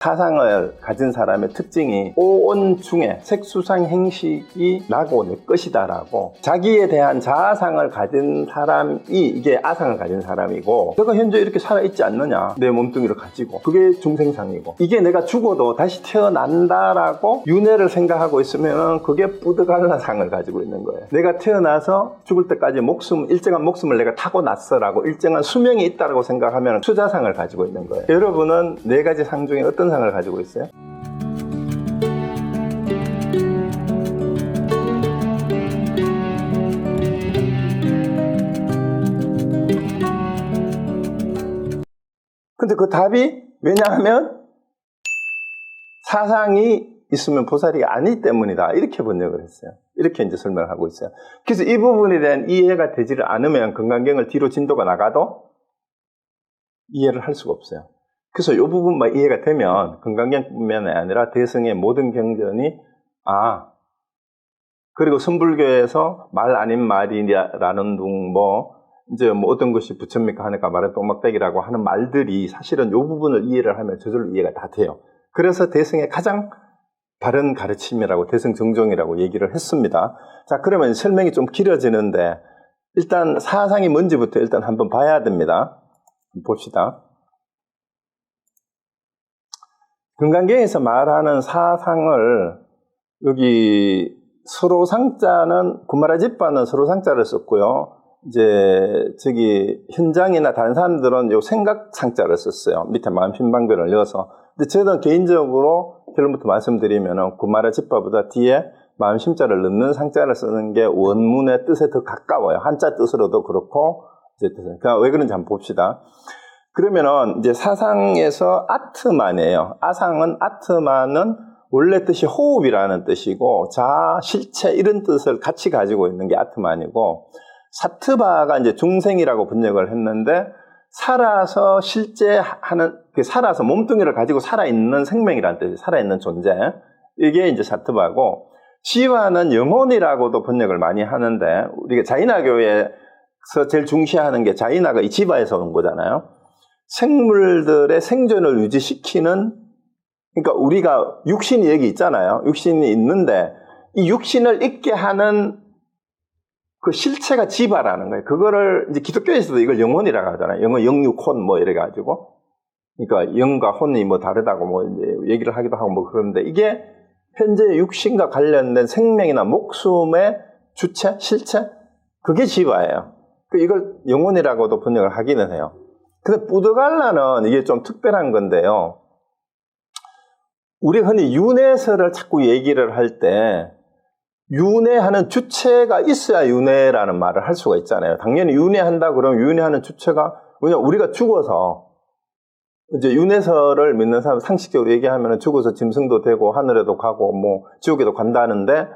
사상을 가진 사람의 특징이 오온 중에 색수상 행식이 나고 내 것이다 라고 자기에 대한 자아상을 가진 사람이 이게 아상을 가진 사람이고, 내가 현재 이렇게 살아있지 않느냐, 내 몸뚱이를 가지고, 그게 중생상이고, 이게 내가 죽어도 다시 태어난다라고 윤회를 생각하고 있으면 그게 뿌드갈라상을 가지고 있는 거예요. 내가 태어나서 죽을 때까지 일정한 목숨을 내가 타고났어라고 일정한 수명이 있다라고 생각하면 수자상을 가지고 있는 거예요. 여러분은 네 가지 상 중에 어떤 상을 가지고 있어요? 근데 그 답이 왜냐하면 사상이 있으면 보살이 아니기 때문이다, 이렇게 번역을 했어요. 이렇게 이제 설명을 하고 있어요. 그래서 이 부분에 대한 이해가 되지를 않으면 금강경을 뒤로 진도가 나가도 이해를 할 수가 없어요. 그래서 이 부분만 이해가 되면 금강경뿐만이 아니라 대승의 모든 경전이 그리고 선불교에서 말 아닌 말이라는 둥 이제 어떤 것이 부처입니까 하니까 말은 똥막대기라고 하는 말들이 사실은 이 부분을 이해를 하면 저절로 이해가 다 돼요. 그래서 대승의 가장 바른 가르침이라고 대승 정종이라고 얘기를 했습니다. 자, 그러면 설명이 좀 길어지는데 일단 사상이 뭔지부터 일단 한번 봐야 됩니다. 봅시다. 금강경에서 말하는 사상을 여기 서로상자는 구마라집바는 서로상자를 썼고요. 이제 현장이나 다른 사람들은 요 생각상자를 썼어요. 밑에 마음심방변을 넣어서. 근데 저는 개인적으로 결론부터 말씀드리면 구마라집바보다 뒤에 마음심자를 넣는 상자를 쓰는 게 원문의 뜻에 더 가까워요. 한자 뜻으로도 그렇고 이제 그러니까 왜 그런지 한번 봅시다. 그러면은 이제 사상에서 아트만이에요. 아트만은 원래 뜻이 호흡이라는 뜻이고 자아, 실체 이런 뜻을 같이 가지고 있는 게 아트만이고, 사트바가 이제 중생이라고 번역을 했는데 살아서 살아서 몸뚱이를 가지고 살아있는 생명이라는 뜻이에요. 살아있는 존재. 이게 이제 사트바고, 지화는 영혼이라고도 번역을 많이 하는데 우리가 자이나교에서 제일 중시하는 게 자이나가 이 지바에서 온 거잖아요. 생물들의 생존을 유지시키는, 그러니까 우리가 육신이 여기 있잖아요. 육신이 있는데 이 육신을 있게 하는 그 실체가 지바라는 거예요. 그거를 이제 기독교에서도 이걸 영혼이라고 하잖아요. 영육혼 이래가지고. 그러니까 영과 혼이 다르다고 이제 얘기를 하기도 하고 그러는데, 이게 현재 육신과 관련된 생명이나 목숨의 주체, 실체, 그게 지바예요. 이걸 영혼이라고도 번역을 하기는 해요. 근데 뿌드갈라는 이게 좀 특별한 건데요. 우리 흔히 윤회설을 자꾸 얘기를 할 때 윤회하는 주체가 있어야 윤회라는 말을 할 수가 있잖아요. 당연히 윤회한다 그러면 윤회하는 주체가, 왜냐면 우리가 죽어서 이제 윤회설을 믿는 사람 상식적으로 얘기하면 죽어서 짐승도 되고 하늘에도 가고 지옥에도 간다는데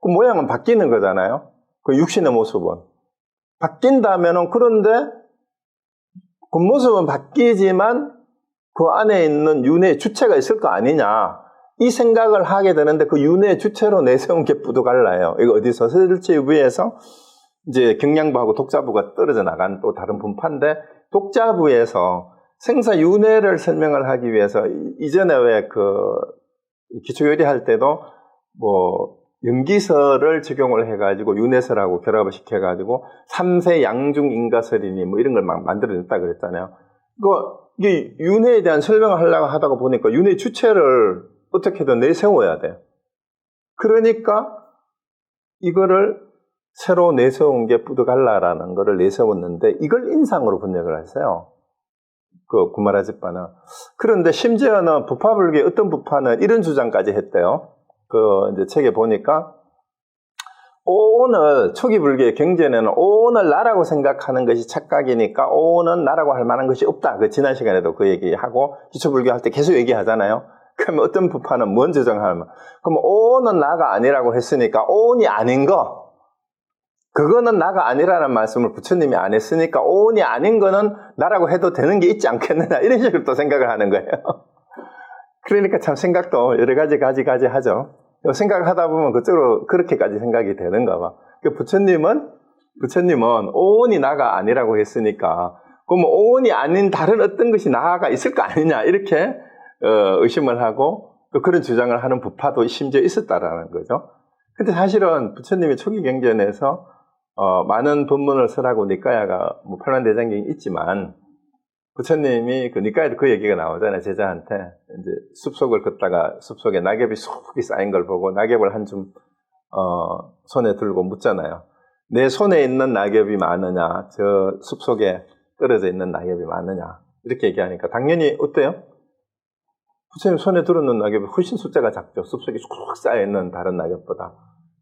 그 모양은 바뀌는 거잖아요. 그 육신의 모습은 바뀐다면은, 그런데 겉모습은 바뀌지만 그 안에 있는 윤회의 주체가 있을 거 아니냐, 이 생각을 하게 되는데 그 윤회의 주체로 내세운 게 뿌드갈라예요. 이거 어디서 설치부에서 이제 경량부하고 독자부가 떨어져 나간 또 다른 분파인데, 독자부에서 생사 윤회를 설명을 하기 위해서 이전에 왜 기초요리 할 때도 연기설을 적용을 해가지고 윤회설하고 결합을 시켜가지고 3세 양중 인가설이니 이런 걸 막 만들어냈다 그랬잖아요. 이게 윤회에 대한 설명을 하려고 하다가 보니까 윤회 주체를 어떻게든 내세워야 돼요. 그러니까 이거를 새로 내세운 게 뿌드갈라라는 거를 내세웠는데, 이걸 인상으로 번역을 했어요. 구마라집바는. 그런데 심지어는 부파불교의 어떤 부파는 이런 주장까지 했대요. 이제 책에 보니까, 초기 불교의 경전에는 오온을 나라고 생각하는 것이 착각이니까 오온은 나라고 할 만한 것이 없다. 지난 시간에도 그 얘기하고, 기초불교 할 때 계속 얘기하잖아요. 그러면 어떤 부파는 뭔 주장하면, 그럼 오온은 나가 아니라고 했으니까 오온이 아닌 거, 그거는 나가 아니라는 말씀을 부처님이 안 했으니까 오온이 아닌 거는 나라고 해도 되는 게 있지 않겠느냐, 이런 식으로 또 생각을 하는 거예요. 그러니까 참 생각도 여러 가지 하죠. 생각을 하다 보면 그쪽으로 그렇게까지 생각이 되는가 봐. 부처님은 오온이 나가 아니라고 했으니까, 그럼 오온이 아닌 다른 어떤 것이 나가 있을 거 아니냐, 이렇게 의심을 하고 또 그런 주장을 하는 부파도 심지어 있었다라는 거죠. 근데 사실은 부처님이 초기 경전에서 많은 본문을 설하고 니까야가 뭐 팔만대장경이 있지만 부처님이 그 니까야도 그 얘기가 나오잖아요. 제자한테 이제 숲속을 걷다가 숲속에 낙엽이 수북이 쌓인 걸 보고 낙엽을 한 줌 손에 들고 묻잖아요. 내 손에 있는 낙엽이 많으냐, 저 숲속에 떨어져 있는 낙엽이 많으냐, 이렇게 얘기하니까 당연히 어때요? 부처님 손에 들었는 낙엽이 훨씬 숫자가 작죠. 숲속에 쑥 쌓여있는 다른 낙엽보다.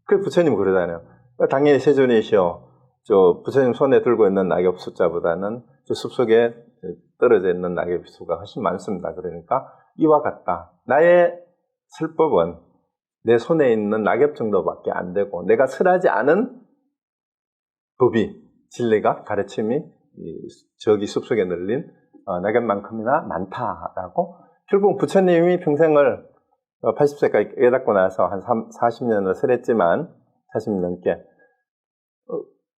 그래서 부처님 그러잖아요. 당연히 세존이시여, 저 부처님 손에 들고 있는 낙엽 숫자보다는 저 숲속에 떨어져 있는 낙엽 수가 훨씬 많습니다. 그러니까 이와 같다. 나의 설법은 내 손에 있는 낙엽 정도밖에 안 되고 내가 설하지 않은 법이, 진리가, 가르침이 저기 숲속에 널린 낙엽만큼이나 많다라고. 결국 부처님이 평생을 80세까지 깨닫고 나서 한 40년을 설했지만 40년 넘게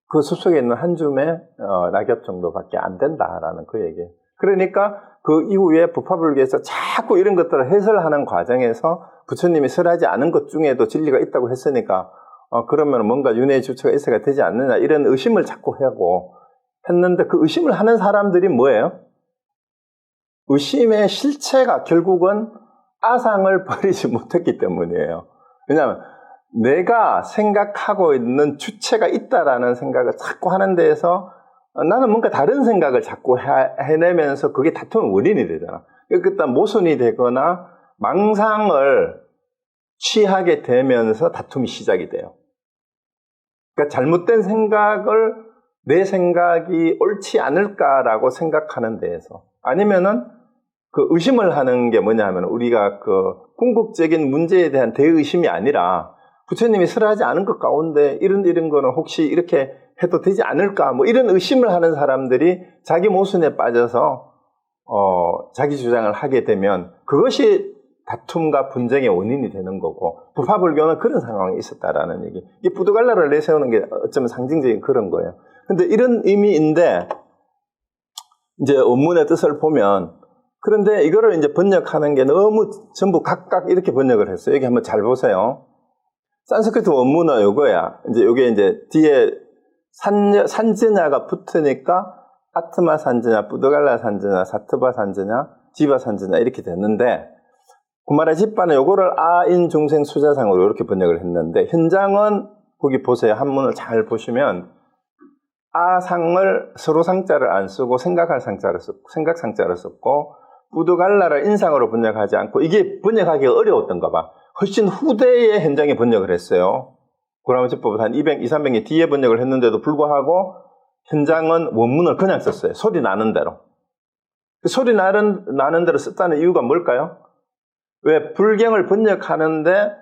그 숲속에 있는 한 줌의 낙엽 정도밖에 안 된다라는 그 얘기예요. 그러니까 그 이후에 부파불교에서 자꾸 이런 것들을 해설하는 과정에서 부처님이 설하지 않은 것 중에도 진리가 있다고 했으니까 그러면 뭔가 윤회의 주체가 있어야 되지 않느냐 이런 의심을 자꾸 하고 했는데 그 의심을 하는 사람들이 뭐예요? 의심의 실체가 결국은 아상을 버리지 못했기 때문이에요. 왜냐하면 내가 생각하고 있는 주체가 있다라는 생각을 자꾸 하는 데에서 나는 뭔가 다른 생각을 자꾸 해내면서 그게 다툼의 원인이 되잖아. 그러니까 모순이 되거나 망상을 취하게 되면서 다툼이 시작이 돼요. 그러니까 잘못된 생각을 내 생각이 옳지 않을까라고 생각하는 데에서 아니면은 그 의심을 하는 게 뭐냐 하면 우리가 그 궁극적인 문제에 대한 대의심이 아니라 부처님이 설하지 않은 것 가운데 이런 거는 혹시 이렇게 해도 되지 않을까 뭐 이런 의심을 하는 사람들이 자기 모순에 빠져서 자기 주장을 하게 되면 그것이 다툼과 분쟁의 원인이 되는 거고 부파불교는 그런 상황이 있었다라는 얘기. 이 부두갈라를 내세우는 게 어쩌면 상징적인 그런 거예요. 근데 이런 의미인데 이제 원문의 뜻을 보면 그런데 이거를 이제 번역하는 게 너무 전부 각각 이렇게 번역을 했어요. 여기 한번 잘 보세요. 산스크리트 원문은 요거야. 이제 요게 이제 뒤에 산즈냐가 붙으니까 아트마 산즈냐, 부두갈라 산즈냐, 사트바 산즈냐, 지바 산즈냐 이렇게 됐는데 구마라집바는 요거를 아인 중생 수자상으로 이렇게 번역을 했는데 현장은 거기 보세요. 한문을 잘 보시면 아상을 서로 상자를 안 쓰고 생각 상자를 썼고 부두갈라를 인상으로 번역하지 않고 이게 번역하기가 어려웠던가 봐. 훨씬 후대에 현장에 번역을 했어요. 구라마집법은 한 200-300년 뒤에 번역을 했는데도 불구하고 현장은 원문을 그냥 썼어요. 소리 나는 대로. 소리 나는 대로 썼다는 이유가 뭘까요? 왜 불경을 번역하는데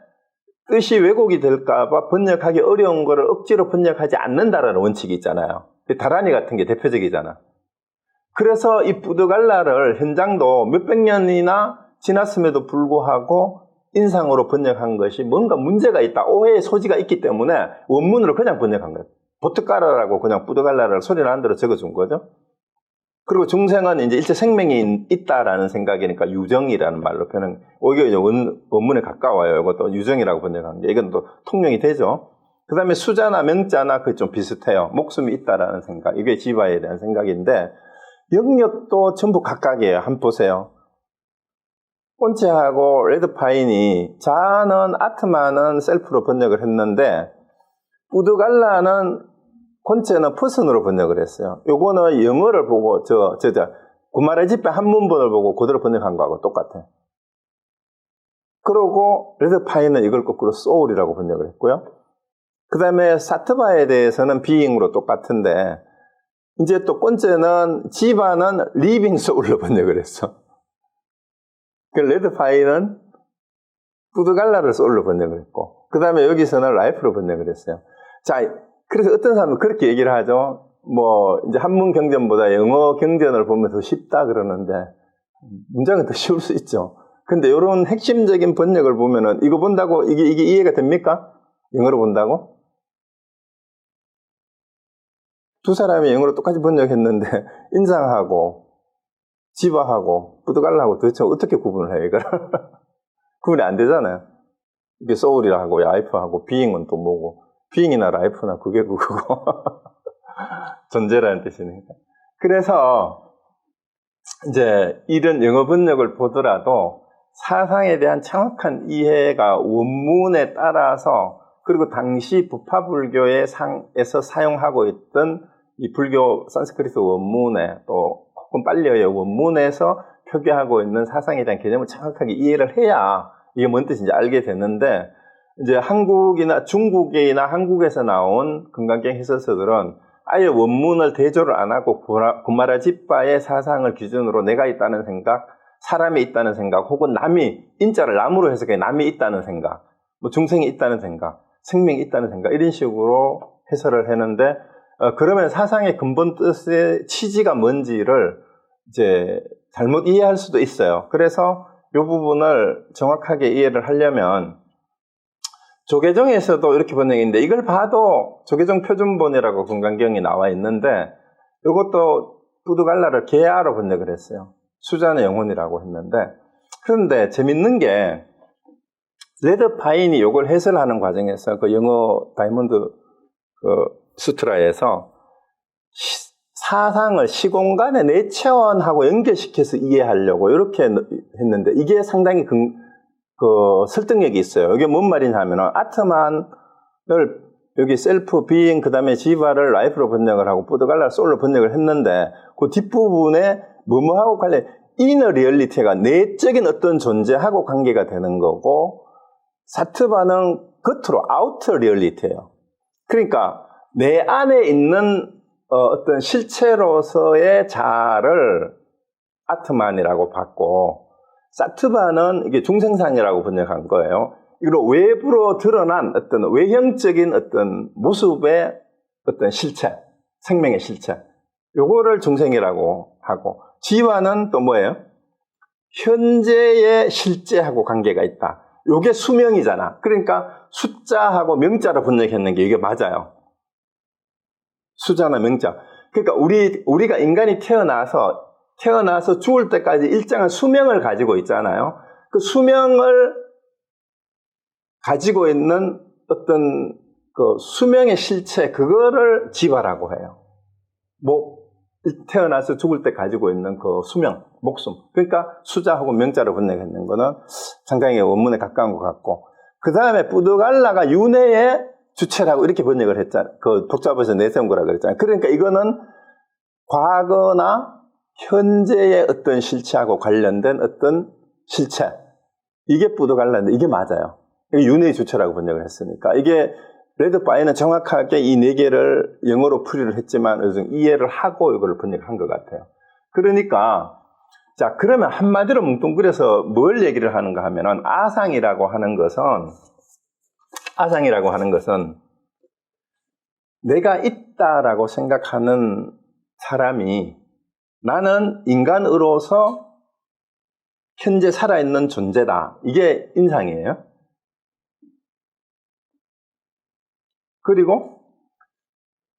뜻이 왜곡이 될까봐 번역하기 어려운 거를 억지로 번역하지 않는다라는 원칙이 있잖아요. 다라니 같은 게 대표적이잖아. 그래서 이 부두갈라를 현장도 몇백 년이나 지났음에도 불구하고 인상으로 번역한 것이 뭔가 문제가 있다, 오해의 소지가 있기 때문에 원문으로 그냥 번역한 거예요. 보트가라라고 그냥 부두갈라를 소리 나는 대로 적어준 거죠. 그리고 중생은 이제 일체 생명이 있다라는 생각이니까 유정이라는 말로 표현, 오히려 이제 원문에 가까워요. 이것도 유정이라고 번역한 게. 이건 또 통용이 되죠. 그 다음에 수자나 명자나 그게 좀 비슷해요. 목숨이 있다라는 생각. 이게 지바에 대한 생각인데, 영역도 전부 각각이에요. 한번 보세요. 꼰체하고 레드파인이 자는 아트마는 셀프로 번역을 했는데, 부두갈라는 콘체는 퍼슨으로 번역을 했어요. 요거는 영어를 보고 구마라집배 한문본을 보고 그대로 번역한 거하고 똑같아요. 그러고 레드파이는 이걸 거꾸로 소울이라고 번역을 했고요. 그 다음에 사트바에 대해서는 비잉으로 똑같은데 이제 또 콘체는 지바는 리빙 소울로 번역을 했어. 그 레드파이는 부두갈라를 소울로 번역을 했고 그 다음에 여기서는 라이프로 번역을 했어요. 자, 그래서 어떤 사람은 그렇게 얘기를 하죠. 뭐, 이제 한문 경전보다 영어 경전을 보면 더 쉽다 그러는데, 문장은 더 쉬울 수 있죠. 근데 이런 핵심적인 번역을 보면은, 이거 본다고, 이게 이해가 됩니까? 영어로 본다고? 두 사람이 영어로 똑같이 번역했는데, 인상하고, 지바하고 뿌드갈라하고 도대체 어떻게 구분을 해요, 이걸? 구분이 안 되잖아요. 이게 소울이라고, 라이프하고, 비잉은 또 뭐고, 비잉이나 라이프나 그게 그거고, 존재라는 뜻이니까. 그래서, 이제, 이런 영어 번역을 보더라도, 사상에 대한 정확한 이해가 원문에 따라서, 그리고 당시 부파불교의 상에서 사용하고 있던 이 불교 산스크리트 원문에 또 혹은 빨리어의 원문에서 표기하고 있는 사상에 대한 개념을 정확하게 이해를 해야 이게 뭔 뜻인지 알게 되는데, 이제 한국이나 중국이나 한국에서 나온 금강경 해설서들은 아예 원문을 대조를 안 하고 구마라집바의 사상을 기준으로 내가 있다는 생각, 사람이 있다는 생각, 혹은 남이, 인자를 남으로 해석해 남이 있다는 생각, 뭐 중생이 있다는 생각, 생명이 있다는 생각, 이런 식으로 해설을 했는데, 그러면 사상의 근본 뜻의 취지가 뭔지를 이제 잘못 이해할 수도 있어요. 그래서 이 부분을 정확하게 이해를 하려면, 조계종에서도 이렇게 번역했는데, 이걸 봐도 조계종 표준본이라고 금강경이 나와 있는데, 이것도 뿌드갈라를 게아로 번역을 했어요. 수자는 영혼이라고 했는데, 그런데 재밌는 게, 레드 파인이 이걸 해설하는 과정에서 그 영어 다이몬드 그 수트라에서 사상을 시공간의 내체원하고 연결시켜서 이해하려고 이렇게 했는데, 이게 상당히 그 설득력이 있어요. 이게 뭔 말이냐면, 아트만을 여기 셀프, 비잉, 그 다음에 지바를 라이프로 번역을 하고 뿌드갈라를 소울로 번역을 했는데, 그 뒷부분에 뭐뭐하고 관련, 이너 리얼리티가 내적인 어떤 존재하고 관계가 되는 거고, 사트바는 겉으로 아우터 리얼리티예요. 그러니까 내 안에 있는 어떤 실체로서의 자아를 아트만이라고 봤고, 사트바는 이게 중생상이라고 번역한 거예요. 이로 외부로 드러난 어떤 외형적인 어떤 모습의 어떤 실체, 생명의 실체, 요거를 중생이라고 하고, 지와는 또 뭐예요? 현재의 실제하고 관계가 있다. 요게 수명이잖아. 그러니까 숫자하고 명자로 번역했는 게 이게 맞아요. 수자나 명자. 그러니까 우리가 인간이 태어나서 죽을 때까지 일정한 수명을 가지고 있잖아요. 그 수명을 가지고 있는 어떤 그 수명의 실체, 그거를 지바라고 해요. 태어나서 죽을 때 가지고 있는 그 수명, 목숨. 그러니까 수자하고 명자로 번역했는 거는 상당히 원문에 가까운 것 같고, 그 다음에 뿌드갈라가 윤회의 주체라고 이렇게 번역을 했잖아요. 그 복잡해서 내세운 거라 그랬잖아요. 그러니까 이거는 과거나 현재의 어떤 실체하고 관련된 어떤 실체, 이게 뿌드갈라인데 이게 맞아요. 이게 윤회의 주체라고 번역을 했으니까. 이게 레드 바이는 정확하게 이 네 개를 영어로 풀이를 했지만 이해를 하고 이걸 번역한 것 같아요. 그러니까 자, 그러면 한마디로 뭉뚱그려서 뭘 얘기를 하는가 하면은, 아상이라고 하는 것은 내가 있다라고 생각하는 사람이 나는 인간으로서 현재 살아있는 존재다. 이게 인상이에요. 그리고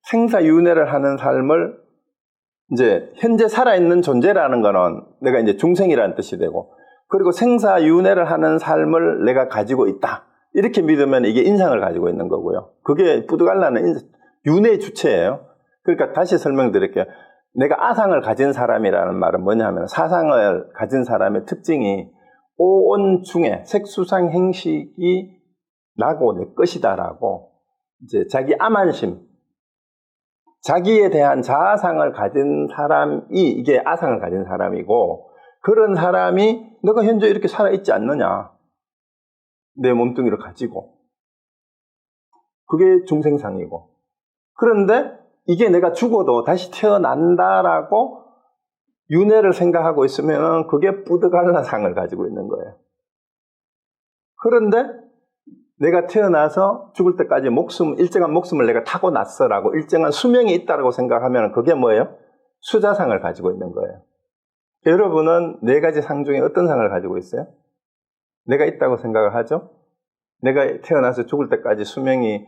생사윤회를 하는 삶을 이제 현재 살아있는 존재라는 거는 내가 이제 중생이라는 뜻이 되고, 그리고 생사윤회를 하는 삶을 내가 가지고 있다. 이렇게 믿으면 이게 인상을 가지고 있는 거고요. 그게 뿌드갈라는 윤회의 주체예요. 그러니까 다시 설명드릴게요. 내가 아상을 가진 사람이라는 말은 뭐냐 하면, 사상을 가진 사람의 특징이 오온 중에 색수상 행식이 나고 내 것이다라고, 이제 자기 암안심, 자기에 대한 자아상을 가진 사람이 이게 아상을 가진 사람이고, 그런 사람이 너가 현재 이렇게 살아있지 않느냐, 내 몸뚱이를 가지고, 그게 중생상이고, 그런데 이게 내가 죽어도 다시 태어난다라고 윤회를 생각하고 있으면 그게 뿌드갈라상을 가지고 있는 거예요. 그런데 내가 태어나서 죽을 때까지 일정한 목숨을 내가 타고났어라고, 일정한 수명이 있다라고 생각하면 그게 뭐예요? 수자상을 가지고 있는 거예요. 여러분은 네 가지 상 중에 어떤 상을 가지고 있어요? 내가 있다고 생각을 하죠? 내가 태어나서 죽을 때까지 수명이,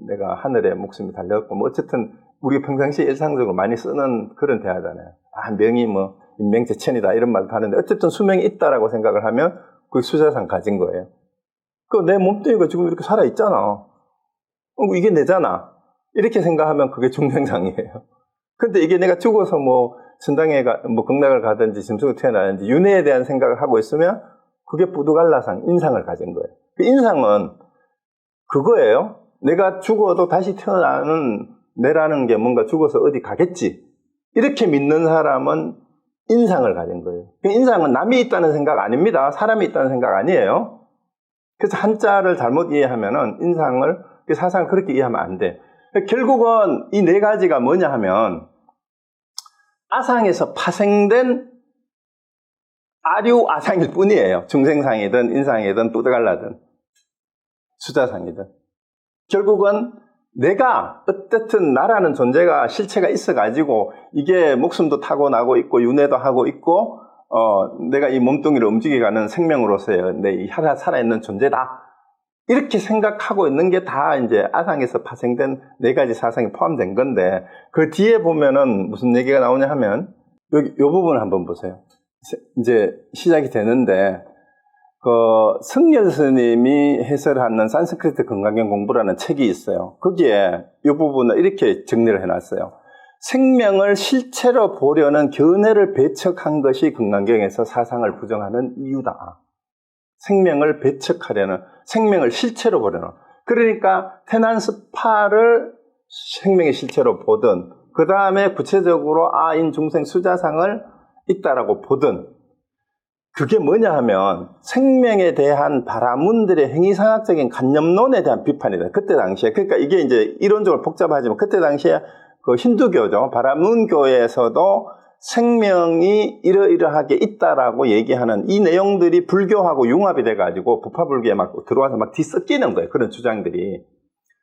내가 하늘에 목숨이 달렸고, 어쨌든 우리 평상시에 일상적으로 많이 쓰는 그런 대화잖아요. 명이 인명재천이다 이런 말도 하는데 어쨌든 수명이 있다라고 생각을 하면 그 수자상 가진 거예요. 그 내 몸뚱이가 지금 이렇게 살아있잖아. 이게 내잖아. 이렇게 생각하면 그게 중생상이에요. 근데 이게 내가 죽어서 뭐 천당에 뭐 극락을 가든지 짐승으로 태어나든지 윤회에 대한 생각을 하고 있으면 그게 부두갈라상, 인상을 가진 거예요. 그 인상은 그거예요. 내가 죽어도 다시 태어나는 내라는 게 뭔가 죽어서 어디 가겠지. 이렇게 믿는 사람은 인상을 가진 거예요. 그 인상은 남이 있다는 생각 아닙니다. 사람이 있다는 생각 아니에요. 그래서 한자를 잘못 이해하면은 인상을, 사상을 그렇게 이해하면 안 돼. 결국은 이 네 가지가 뭐냐 하면 아상에서 파생된 아류 아상일 뿐이에요. 중생상이든 인상이든 부두갈라든 수자상이든. 결국은 내가 어쨌든 나라는 존재가 실체가 있어가지고 이게 목숨도 타고나고 있고 윤회도 하고 있고 내가 이 몸뚱이를 움직여가는 생명으로서의 내 살아있는 존재다. 이렇게 생각하고 있는 게 다 이제 아상에서 파생된 네 가지 사상이 포함된 건데 그 뒤에 보면은 무슨 얘기가 나오냐 하면 여기 이 부분을 한번 보세요. 이제 시작이 되는데 그 승열 스님이 해설하는 산스크리트 건강경 공부라는 책이 있어요. 거기에 이 부분을 이렇게 정리를 해놨어요. 생명을 실체로 보려는 견해를 배척한 것이 건강경에서 사상을 부정하는 이유다. 생명을 배척하려는, 생명을 실체로 보려는. 그러니까 테난스파를 생명의 실체로 보든 그 다음에 구체적으로 인중생 수자상을 있다라고 보든 그게 뭐냐 하면 생명에 대한 바라문들의 행위상학적인 관념론에 대한 비판이다. 그때 당시에. 그러니까 이게 이제 이론적으로 복잡하지만 그때 당시에 그 힌두교죠. 바라문교에서도 생명이 이러이러하게 있다라고 얘기하는 이 내용들이 불교하고 융합이 돼가지고 부파불교에 막 들어와서 막 뒤섞이는 거예요. 그런 주장들이.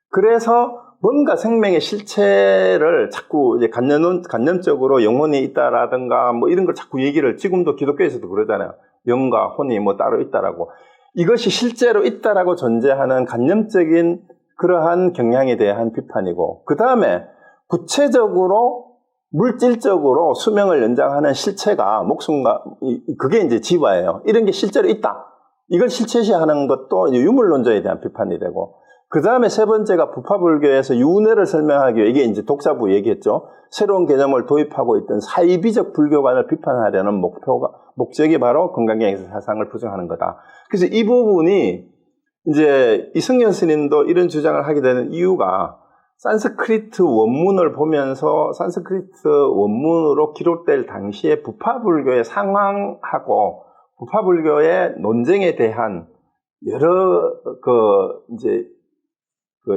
그래서 뭔가 생명의 실체를 자꾸 이제 관념적으로 영혼이 있다라든가 뭐 이런 걸 자꾸 얘기를 지금도 기독교에서도 그러잖아요. 영과 혼이 뭐 따로 있다라고. 이것이 실제로 있다라고 존재하는 관념적인 그러한 경향에 대한 비판이고 그 다음에 구체적으로 물질적으로 수명을 연장하는 실체가 목숨과 그게 이제 지화예요. 이런 게 실제로 있다. 이걸 실체시하는 것도 이제 유물론자에 대한 비판이 되고 그 다음에 세 번째가 부파불교에서 윤회를 설명하기 위해 이게 이제 독자부 얘기했죠. 새로운 개념을 도입하고 있던 사이비적 불교관을 비판하려는 목적이 바로 건강경에서 사상을 부정하는 거다. 그래서 이 부분이 이제 이승열 스님도 이런 주장을 하게 되는 이유가 산스크리트 원문을 보면서 산스크리트 원문으로 기록될 당시에 부파불교의 상황하고 부파불교의 논쟁에 대한 여러 이제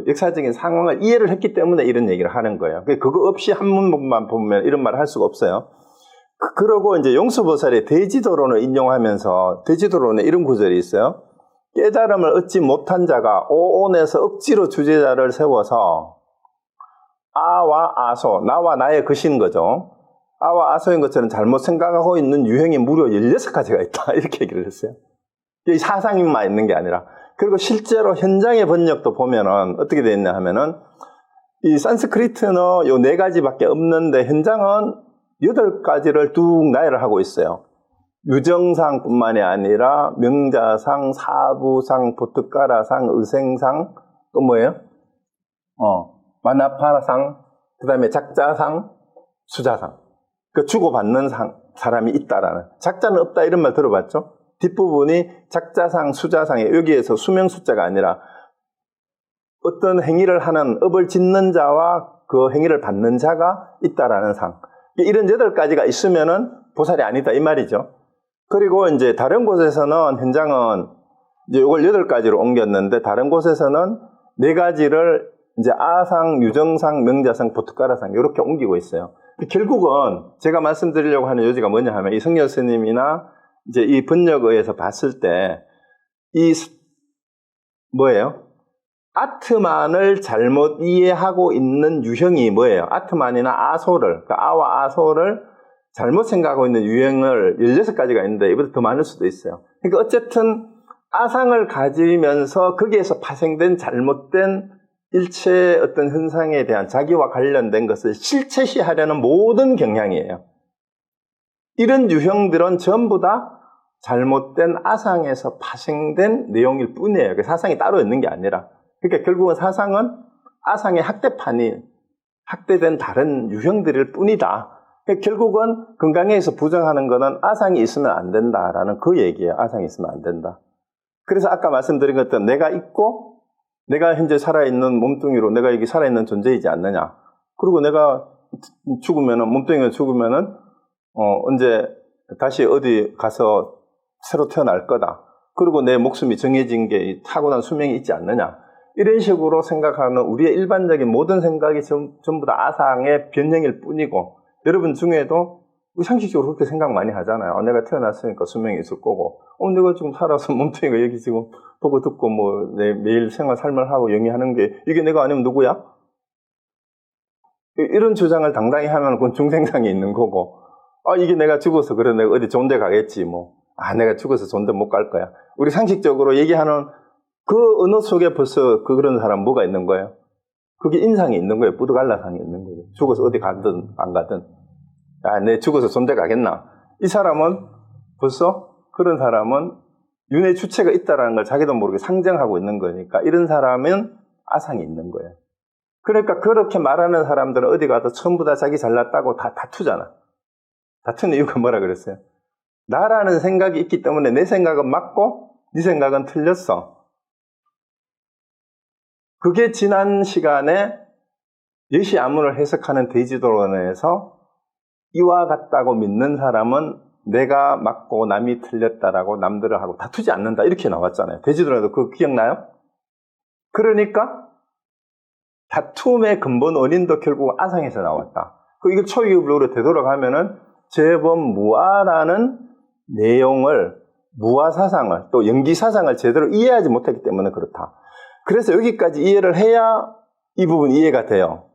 역사적인 상황을 이해를 했기 때문에 이런 얘기를 하는 거예요. 그거 없이 한 문만 보면 이런 말을 할 수가 없어요. 그러고 이제 용수보살의 대지도론을 인용하면서 대지도론에 이런 구절이 있어요. 깨달음을 얻지 못한 자가 오온에서 억지로 주제자를 세워서 아와 아소, 나와 나의 것인 거죠. 아와 아소인 것처럼 잘못 생각하고 있는 유형이 무려 16가지가 있다. 이렇게 얘기를 했어요. 이 사상인만 있는 게 아니라. 그리고 실제로 현장의 번역도 보면은 어떻게 되어 있냐 하면은 이 산스크리트는 요 4가지밖에 없는데 현장은 8가지를 뚝 나열을 하고 있어요. 유정상뿐만이 아니라 명자상, 사부상, 보트가라상, 의생상, 또 뭐예요? 마나파라상, 그 다음에 작자상, 수자상. 그 주고받는 사람이 있다라는. 작자는 없다 이런 말 들어봤죠? 뒷부분이 작자상, 수자상에 여기에서 수명 숫자가 아니라 어떤 행위를 하는 업을 짓는 자와 그 행위를 받는 자가 있다라는 상. 이런 8가지가 있으면은 보살이 아니다 이 말이죠. 그리고 이제 다른 곳에서는 현장은 이제 이걸 8가지로 옮겼는데 다른 곳에서는 4가지를 이제 아상, 유정상, 명자상, 보트가라상 이렇게 옮기고 있어요. 결국은 제가 말씀드리려고 하는 요지가 뭐냐 하면 이 승열 스님이나 이제 이 번역에 의해서 봤을 때 이 뭐예요? 아트만을 잘못 이해하고 있는 유형이 뭐예요? 아트만이나 아소를, 그러니까 아와 아소를 잘못 생각하고 있는 유형을 16가지가 있는데 이보다 더 많을 수도 있어요. 그러니까 어쨌든 아상을 가지면서 거기에서 파생된 잘못된 일체의 어떤 현상에 대한 자기와 관련된 것을 실체시하려는 모든 경향이에요. 이런 유형들은 전부 다 잘못된 아상에서 파생된 내용일 뿐이에요. 사상이 따로 있는 게 아니라. 그러니까 결국은 사상은 아상의 학대판이 학대된 다른 유형들일 뿐이다. 그러니까 결국은 건강에서 부정하는 거는 아상이 있으면 안 된다라는 그 얘기예요. 아상이 있으면 안 된다. 그래서 아까 말씀드린 것처럼 내가 있고 내가 현재 살아있는 몸뚱이로 내가 여기 살아있는 존재이지 않느냐. 그리고 내가 죽으면은, 몸뚱이가 죽으면은, 언제 다시 어디 가서 새로 태어날 거다. 그리고 내 목숨이 정해진 게 타고난 수명이 있지 않느냐. 이런 식으로 생각하는 우리의 일반적인 모든 생각이 전부 다 아상의 변형일 뿐이고, 여러분 중에도 상식적으로 그렇게 생각 많이 하잖아요. 내가 태어났으니까 수명이 있을 거고, 내가 지금 살아서 몸뚱이가 여기 지금 보고 듣고 뭐 내 매일 생활 삶을 하고 영위하는 게 이게 내가 아니면 누구야? 이런 주장을 당당히 하면 그건 중생상에 있는 거고, 이게 내가 죽어서 그래 내가 어디 좋은 데 가겠지 뭐. 내가 죽어서 좋은 데 못 갈 거야. 우리 상식적으로 얘기하는 그 언어 속에 벌써 그런 사람 뭐가 있는 거예요? 그게 인상이 있는 거예요. 뿌드갈라상이 있는 거예요. 죽어서 어디 가든 안 가든. 내 죽어서 좋은 데 가겠나? 이 사람은 벌써 그런 사람은 윤회 주체가 있다는 걸 자기도 모르게 상정하고 있는 거니까 이런 사람은 아상이 있는 거예요. 그러니까 그렇게 말하는 사람들은 어디 가도 전부 다 자기 잘났다고 다 다투잖아. 다투는 이유가 뭐라 그랬어요? 나라는 생각이 있기 때문에 내 생각은 맞고 네 생각은 틀렸어. 그게 지난 시간에 예시 아문을 해석하는 대지도론에서 이와 같다고 믿는 사람은 내가 맞고 남이 틀렸다라고 남들을 하고 다투지 않는다. 이렇게 나왔잖아요. 대지도론에도 그거 기억나요? 그러니까 다툼의 근본 원인도 결국 아상에서 나왔다. 이걸 초유불로 되돌아가면은 재범무아라는 내용을, 무아사상을, 또 연기사상을 제대로 이해하지 못했기 때문에 그렇다. 그래서 여기까지 이해를 해야 이 부분 이해가 돼요.